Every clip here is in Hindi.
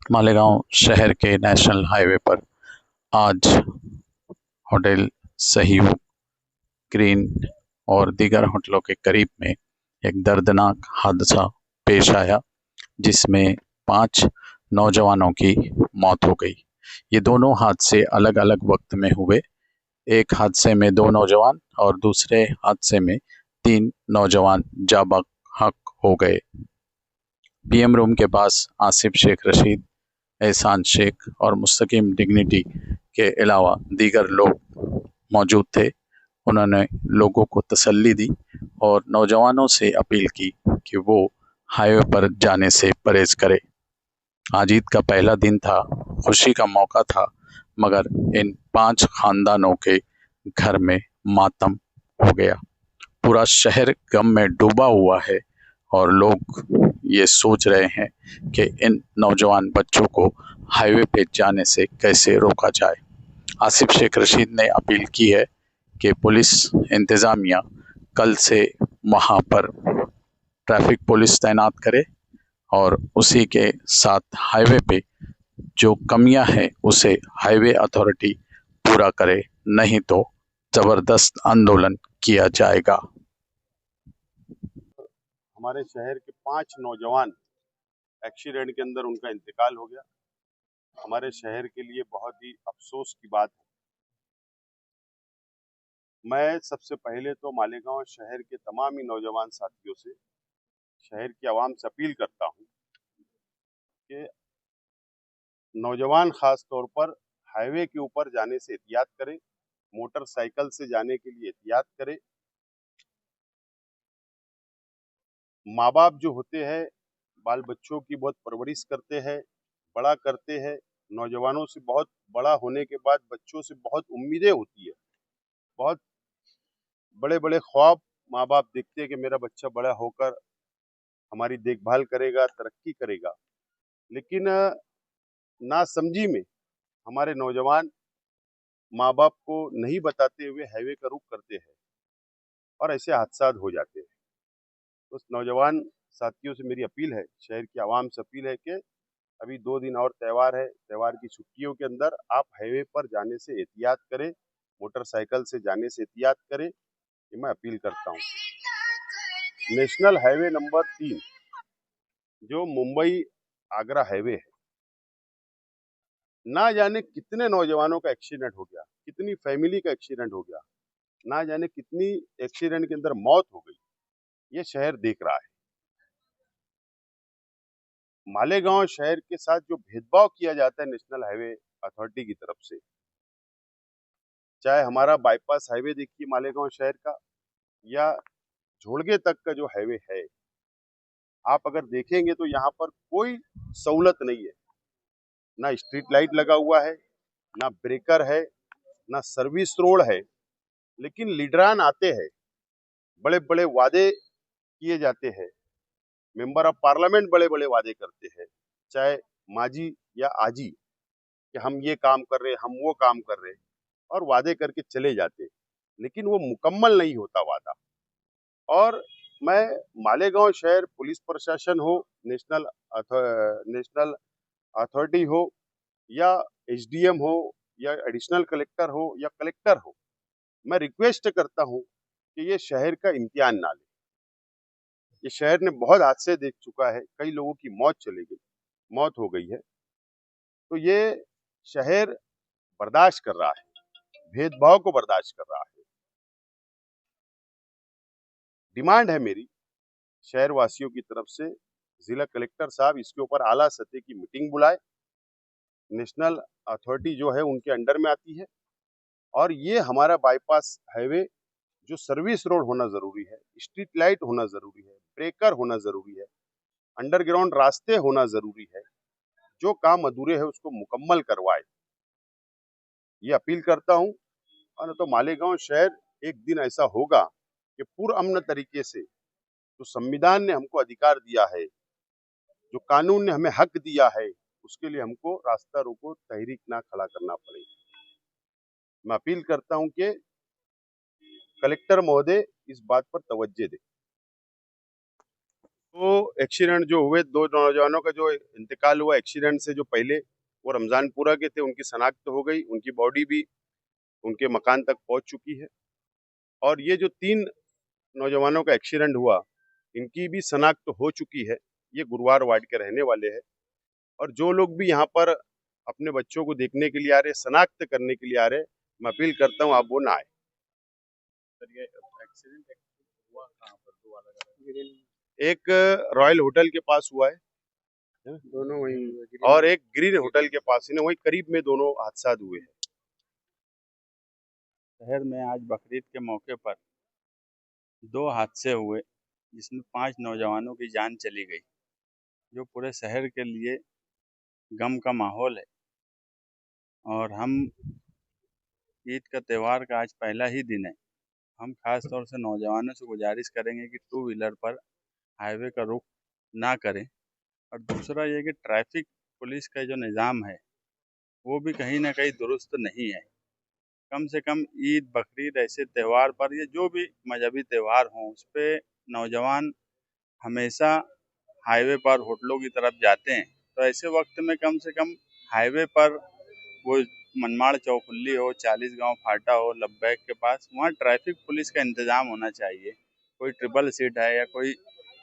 मालेगांव शहर के नेशनल हाईवे पर आज होटल सहयोग, ग्रीन और दीगर होटलों के करीब में एक दर्दनाक हादसा पेश आया, जिसमें 5 नौजवानों की मौत हो गई। ये दोनों हादसे अलग अलग वक्त में हुए। एक हादसे में 2 नौजवान और दूसरे हादसे में 3 नौजवान जाँ बहक हो गए। पीएम रूम के पास आसिफ शेख रशीद, एहसान शेख और मुस्तकीम डिग्निटी के अलावा दीगर लोग मौजूद थे। उन्होंने लोगों को तसल्ली दी और नौजवानों से अपील की कि वो हाईवे पर जाने से परहेज करें। आज ईद का पहला दिन था, खुशी का मौका था, मगर इन 5 खानदानों के घर में मातम हो गया। पूरा शहर गम में डूबा हुआ है और लोग ये सोच रहे हैं कि इन नौजवान बच्चों को हाईवे पे जाने से कैसे रोका जाए। आसिफ शेख रशीद ने अपील की है कि पुलिस इंतज़ामिया कल से वहाँ पर ट्रैफिक पुलिस तैनात करे और उसी के साथ हाईवे पे जो कमियां हैं उसे हाईवे अथॉरिटी पूरा करे, नहीं तो ज़बरदस्त आंदोलन किया जाएगा। हमारे शहर के 5 नौजवान एक्सीडेंट के अंदर उनका इंतकाल हो गया। हमारे शहर के लिए बहुत ही अफसोस की बात है। मैं सबसे पहले तो मालेगांव शहर के तमाम ही नौजवान साथियों से, शहर की आवाम से अपील करता हूं कि नौजवान खास तौर पर हाईवे के ऊपर जाने से एहतियात करें, मोटरसाइकिल से जाने के लिए एहतियात करें। माँ बाप जो होते हैं बाल बच्चों की बहुत परवरिश करते हैं, बड़ा करते हैं। नौजवानों से बहुत बड़ा होने के बाद बच्चों से बहुत उम्मीदें होती है, बहुत बड़े बड़े ख्वाब माँ बाप देखते हैं कि मेरा बच्चा बड़ा होकर हमारी देखभाल करेगा, तरक्की करेगा। लेकिन नासमझी में हमारे नौजवान माँ बाप को नहीं बताते हुए हाईवे का रुख करते हैं और ऐसे हादसा हो जाते हैं। उस नौजवान साथियों से मेरी अपील है, शहर की आवाम से अपील है कि अभी 2 दिन और त्यौहार है, त्यौहार की छुट्टियों के अंदर आप हाईवे पर जाने से एहतियात करें, मोटरसाइकिल से जाने से एहतियात करें, ये मैं अपील करता हूँ। नेशनल हाईवे नंबर 3 जो मुंबई आगरा हाईवे है, ना जाने कितने नौजवानों का एक्सीडेंट हो गया, कितनी फैमिली का एक्सीडेंट हो गया, ना जाने कितनी एक्सीडेंट के अंदर मौत हो गई, ये शहर देख रहा है। मालेगांव शहर के साथ जो भेदभाव किया जाता है नेशनल हाईवे अथॉरिटी की तरफ से, चाहे हमारा बाईपास हाईवे देखिए मालेगांव शहर का या झोड़गे तक का जो हाईवे है, आप अगर देखेंगे तो यहाँ पर कोई सहूलत नहीं है। ना स्ट्रीट लाइट लगा हुआ है, ना ब्रेकर है, ना सर्विस रोड है। लेकिन लीडरान आते हैं, बड़े बड़े वादे किए जाते हैं, मेंबर ऑफ पार्लियामेंट बड़े बड़े वादे करते हैं, चाहे माजी या आजी, कि हम ये काम कर रहे, हम वो काम कर रहे, और वादे करके चले जाते, लेकिन वो मुकम्मल नहीं होता वादा। और मैं मालेगांव शहर पुलिस प्रशासन हो, नेशनल अथॉरिटी हो, या एसडीएम हो, या एडिशनल कलेक्टर हो, या कलेक्टर हो, मैं रिक्वेस्ट करता हूं कि ये शहर का इम्तिहान ना ले। ये शहर ने बहुत हादसे देख चुका है, कई लोगों की मौत हो गई है। तो ये शहर बर्दाश्त कर रहा है, भेदभाव को बर्दाश्त कर रहा है। डिमांड है मेरी शहर वासियों की तरफ से, जिला कलेक्टर साहब इसके ऊपर आला सतह की मीटिंग बुलाए। नेशनल अथॉरिटी जो है उनके अंडर में आती है, और ये हमारा बाईपास हाईवे जो सर्विस रोड होना जरूरी है, स्ट्रीट लाइट होना जरूरी है, ब्रेकर होना जरूरी है, अंडरग्राउंड रास्ते होना जरूरी है, जो काम अधूरे है उसको मुकम्मल करवाए, ये अपील करता हूं। और तो मालेगांव शहर एक दिन ऐसा होगा कि पुरअमन तरीके से, जो संविधान ने हमको अधिकार दिया है, जो कानून ने हमें हक दिया है, उसके लिए हमको रास्ता रोको तहरीक ना खड़ा करना पड़े। मैं अपील करता हूं कि कलेक्टर महोदय इस बात पर तवज्जो दें। तो एक्सीडेंट जो हुए, 2 नौजवानों का जो इंतकाल हुआ एक्सीडेंट से जो पहले, वो रमज़ानपुरा के थे, उनकी शनाख्त हो गई, उनकी बॉडी भी उनके मकान तक पहुँच चुकी है। और ये जो 3 नौजवानों का एक्सीडेंट हुआ, इनकी भी शनाख्त हो चुकी है। ये गुरुवार वार्ड के रहने वाले हैं। और जो लोग भी यहाँ पर अपने बच्चों को देखने के लिए आ रहे, शनाख्त करने के लिए आ रहे, मैं अपील करता हूँ आप वो ना आए। सर, ये एक्सीडेंट हुआ कहाँ पर? दो अलग-अलग एक रॉयल होटल के पास हुआ है, दोनों वहीं, और एक ग्रीन होटल के पास, इन्हें वहीं करीब में दोनों हादसा हुए हैं। शहर में आज बकरीद के मौके पर 2 हादसे हुए, जिसमें 5 नौजवानों की जान चली गई, जो पूरे शहर के लिए गम का माहौल है। और हम ईद का त्यौहार का आज पहला ही दिन है। हम खास तौर से नौजवानों से गुजारिश करेंगे कि टू व्हीलर पर हाईवे का रुख ना करें। और दूसरा ये कि ट्रैफिक पुलिस का जो निज़ाम है, वो भी कहीं ना कहीं दुरुस्त नहीं है। कम से कम ईद, बकरीद ऐसे त्यौहार पर, ये जो भी मजहबी त्यौहार हों, उस पर नौजवान हमेशा हाईवे पर होटलों की तरफ जाते हैं। तो ऐसे वक्त में कम से कम हाईवे पर, वो मनमाड़ चौखुल्ली हो, 40 गांव फाटा हो, लब्बैक के पास, वहाँ ट्रैफिक पुलिस का इंतजाम होना चाहिए। कोई ट्रिपल सीट है या कोई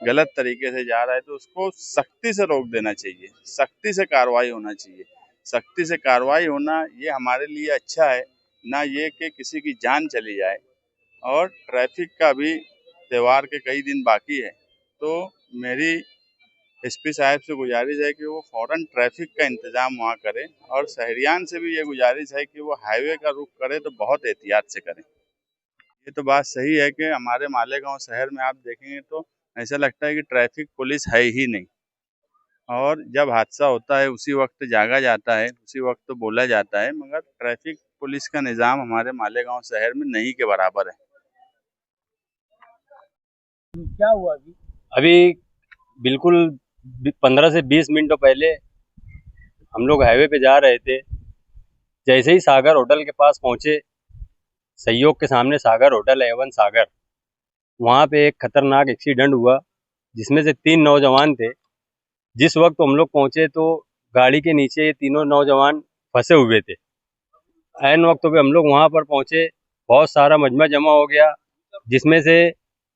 गलत तरीके से जा रहा है तो उसको सख्ती से रोक देना चाहिए, सख्ती से कार्रवाई होना चाहिए। सख्ती से कार्रवाई होना ये हमारे लिए अच्छा है, ना ये कि किसी की जान चली जाए। और ट्रैफिक का भी त्यौहार के कई दिन बाकी है, तो मेरी एसपी साहब से गुजारिश है कि वो फ़ौरन ट्रैफिक का इंतज़ाम वहाँ करें। और शहरियान से भी ये गुजारिश है कि वो हाईवे का रुख करें तो बहुत एहतियात से करें। ये तो बात सही है कि हमारे मालेगांव शहर में आप देखेंगे तो ऐसा लगता है कि ट्रैफिक पुलिस है ही नहीं। और जब हादसा होता है उसी वक्त जागा जाता है, उसी वक्त बोला जाता है, मगर ट्रैफिक पुलिस का निज़ाम हमारे मालेगांव शहर में नहीं के बराबर है। क्या हुआ अभी? अभी बिल्कुल 15 से 20 मिनट पहले हम लोग हाईवे पे जा रहे थे। जैसे ही सागर होटल के पास पहुंचे, सहयोग के सामने सागर होटल है, एवन सागर, वहाँ पे एक खतरनाक एक्सीडेंट हुआ जिसमें से 3 नौजवान थे। जिस वक्त हम लोग पहुंचे तो गाड़ी के नीचे ये तीनों नौजवान फंसे हुए थे। ऐन वक्त पे हम लोग वहाँ पर पहुंचे, बहुत सारा मजमा जमा हो गया, जिसमें से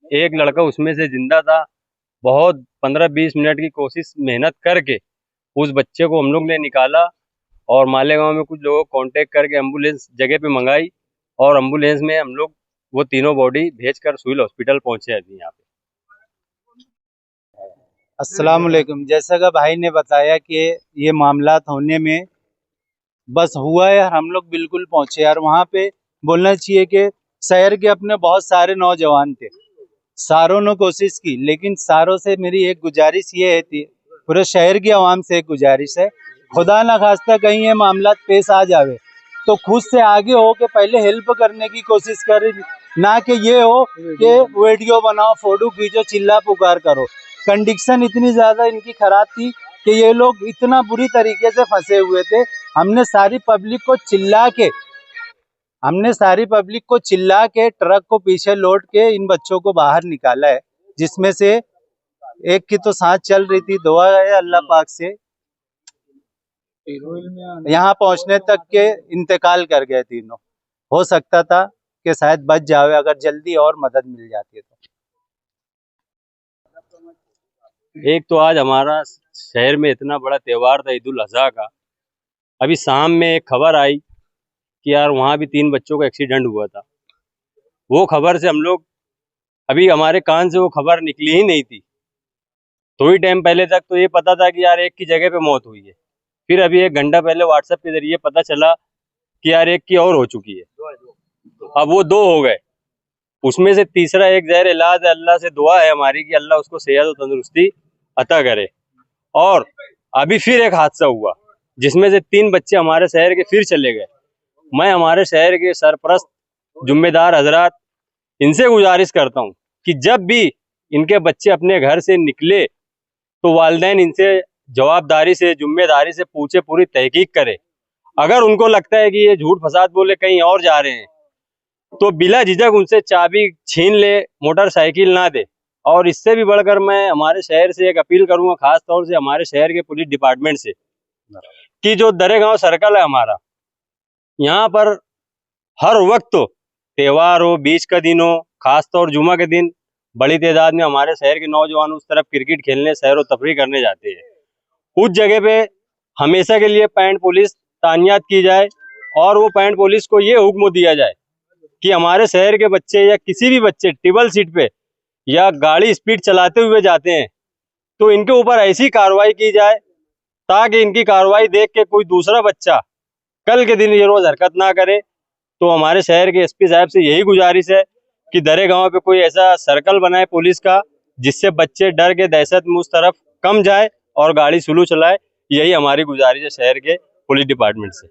एक लड़का उसमें से जिंदा था। बहुत 15-20 मिनट की कोशिश मेहनत करके उस बच्चे को हम लोग ने निकाला और मालेगांव में कुछ लोगों को कांटेक्ट करके एम्बुलेंस जगह पे मंगाई और एम्बुलेंस में हम लोग वो तीनों बॉडी भेजकर सिविल हॉस्पिटल पहुंचे अभी यहाँ पे। अस्सलाम वालेकुम। जैसा कि भाई ने बताया कि ये मामलात होने में बस हुआ है, हम लोग बिल्कुल पहुंचे। और वहाँ पे बोलना चाहिए कि शहर के अपने बहुत सारे नौजवान थे, सारों ने कोशिश की, लेकिन सारों से मेरी एक गुजारिश ये थी, पूरे शहर की आवाम से एक गुजारिश है, खुदा ना खास्ता कहीं ये मामला पेश आ जावे तो खुद से आगे हो के पहले हेल्प करने की कोशिश करे, ना कि ये हो कि वीडियो बनाओ, फोटो खींचो, चिल्ला पुकार करो। कंडीशन इतनी ज़्यादा इनकी खराब थी कि ये लोग इतना बुरी तरीके से फंसे हुए थे। हमने सारी पब्लिक को चिल्ला के ट्रक को पीछे लोड के इन बच्चों को बाहर निकाला है, जिसमें से एक की तो सांस चल रही थी। दुआ है अल्लाह पाक से यहाँ पहुंचने तक के इंतकाल कर गए तीनों। हो सकता था कि शायद बच जावे अगर जल्दी और मदद मिल जाती है तो। एक तो आज हमारा शहर में इतना बड़ा त्यौहार था ईद उल अजहा का, अभी शाम में एक खबर आई कि यार वहाँ भी 3 बच्चों का एक्सीडेंट हुआ था। वो खबर से हम लोग, अभी हमारे कान से वो खबर निकली ही नहीं थी। थोड़ी टाइम पहले तक तो ये पता था कि यार एक की जगह पे मौत हुई है, फिर अभी 1 घंटा पहले व्हाट्सएप के जरिए पता चला कि यार एक की और हो चुकी है। अब वो 2 हो गए, उसमें से तीसरा एक ज़हर इलाज है। अल्लाह से दुआ है हमारी कि अल्लाह उसको सेहत और तंदुरुस्ती अता करे। और अभी फिर एक हादसा हुआ जिसमें से 3 बच्चे हमारे शहर के फिर चले गए। मैं हमारे शहर के सरपरस्त जिम्मेदार हजरात, इनसे गुजारिश करता हूँ कि जब भी इनके बच्चे अपने घर से निकले तो वालिदैन इनसे जवाबदारी से, जिम्मेदारी से पूछे, पूरी तहकीक करे। अगर उनको लगता है कि ये झूठ फसाद बोले कहीं और जा रहे हैं तो बिला झिझक उनसे चाबी छीन ले, मोटरसाइकिल ना दे और इससे भी बढ़कर मैं हमारे शहर से एक अपील करूंगा, खास तौर से हमारे शहर के पुलिस डिपार्टमेंट से, कि जो दरेगांव सर्कल है हमारा, यहाँ पर हर वक्त त्योहार हो, बीच का दिन हो, खास तौर जुमा के दिन बड़ी तादाद में हमारे शहर के नौजवान उस तरफ क्रिकेट खेलने, सैर व तफरी करने जाते हैं। उस जगह पे हमेशा के लिए पैंट पुलिस तानियात की जाए और वो पैंट पुलिस को ये हुक्म दिया जाए कि हमारे शहर के बच्चे या किसी भी बच्चे टेबल सीट पे या गाड़ी स्पीड चलाते हुए जाते हैं तो इनके ऊपर ऐसी कार्रवाई की जाए ताकि इनकी कार्रवाई देख के कोई दूसरा बच्चा कल के दिन ये रोज हरकत ना करे। तो हमारे शहर के एसपी साहब से यही गुजारिश है कि दरेगांव पे कोई ऐसा सर्कल बनाए पुलिस का जिससे बच्चे डर के दहशत में उस तरफ कम जाए और गाड़ी स्लो चलाए। यही हमारी गुजारिश है शहर के पुलिस डिपार्टमेंट से।